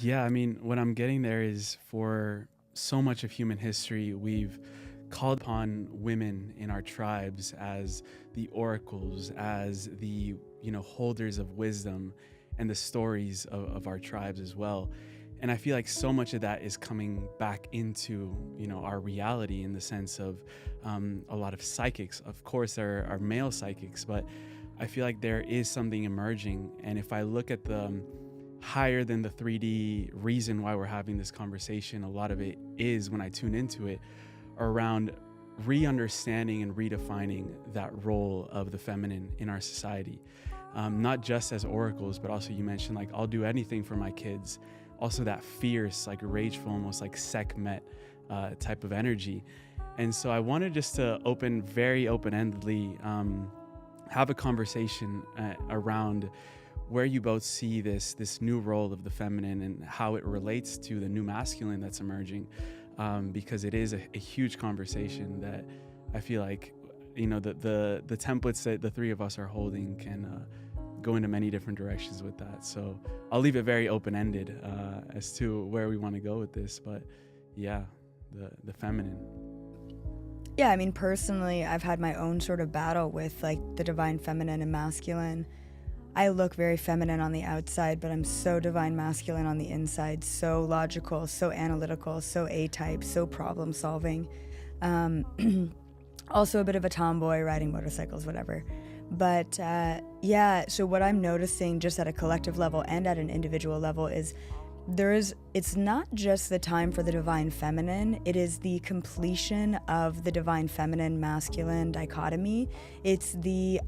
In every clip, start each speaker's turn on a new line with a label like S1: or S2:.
S1: Yeah, I mean, what I'm getting there is for so much of human history, we've called upon women in our tribes as the oracles, as the, holders of wisdom and the stories of our tribes as well. And I feel like so much of that is coming back into, our reality in the sense of a lot of psychics. Of course, there are male psychics, but I feel like there is something emerging. And if I look at the higher than the 3D reason why we're having this conversation, a lot of it is, when I tune into it, around re-understanding and redefining that role of the feminine in our society. Not just as oracles, but also you mentioned like, I'll do anything for my kids. Also that fierce, like rageful, almost like Sekhmet type of energy. And so I wanted just to very open-endedly, have a conversation around where you both see this new role of the feminine and how it relates to the new masculine that's emerging, because it is a huge conversation that I feel like, the templates that the three of us are holding can go into many different directions with that. So I'll leave it very open-ended as to where we want to go with this, but yeah, the feminine.
S2: Yeah, I mean, personally, I've had my own sort of battle with like the divine feminine and masculine. I look very feminine on the outside, but I'm so divine masculine on the inside, so logical, so analytical, so A-type, so problem solving. Also a bit of a tomboy, riding motorcycles, whatever. But yeah, so what I'm noticing just at a collective level and at an individual level is it's not just the time for the divine feminine, it is the completion of the divine feminine masculine dichotomy. It's the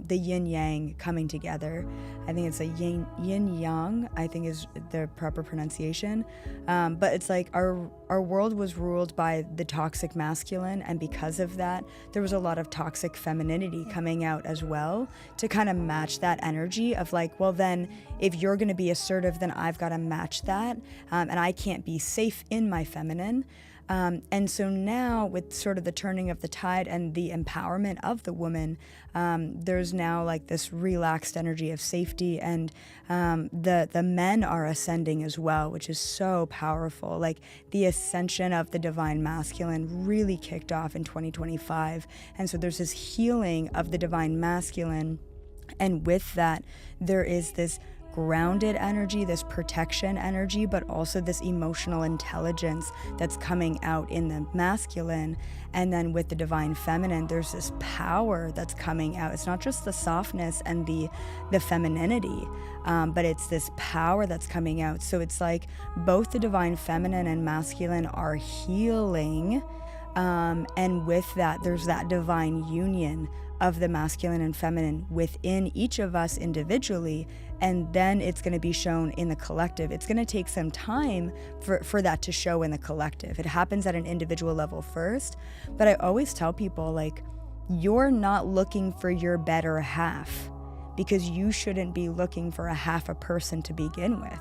S2: yin yang coming together. I think it's a yin yang, I think is the proper pronunciation. But it's like our world was ruled by the toxic masculine, and because of that, there was a lot of toxic femininity coming out as well to kind of match that energy of like, well then, if you're gonna be assertive, then I've gotta match that. And I can't be safe in my feminine. And so now with sort of the turning of the tide and the empowerment of the woman, there's now like this relaxed energy of safety, and the men are ascending as well, which is so powerful. Like the ascension of the divine masculine really kicked off in 2025. And so there's this healing of the divine masculine. And with that, there is this grounded energy, this protection energy, but also this emotional intelligence that's coming out in the masculine. And then with the divine feminine, there's this power that's coming out. It's not just the softness and the femininity, but it's this power that's coming out. So it's like both the divine feminine and masculine are healing. And with that, there's that divine union of the masculine and feminine within each of us individually, and then it's going to be shown in the collective. It's going to take some time for that to show in the collective. It happens at an individual level first, but I always tell people, like, you're not looking for your better half, because you shouldn't be looking for a half a person to begin with.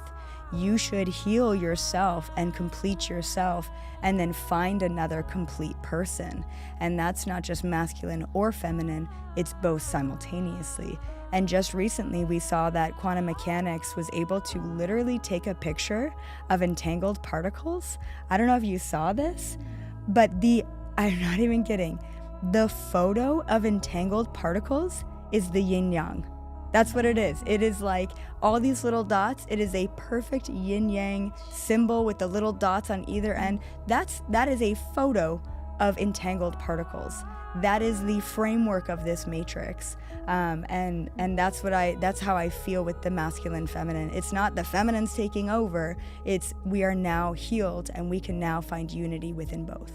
S2: You should heal yourself and complete yourself, and then find another complete person. And that's not just masculine or feminine, it's both simultaneously. And just recently we saw that quantum mechanics was able to literally take a picture of entangled particles. I don't know if you saw this, but I'm not even kidding, the photo of entangled particles is the yin yang. That's what it is. It is like all these little dots. It is a perfect yin yang symbol with the little dots on either end. That is a photo of entangled particles. That is the framework of this matrix. And that's how I feel with the masculine feminine. It's not the feminine's taking over. It's we are now healed, and we can now find unity within both.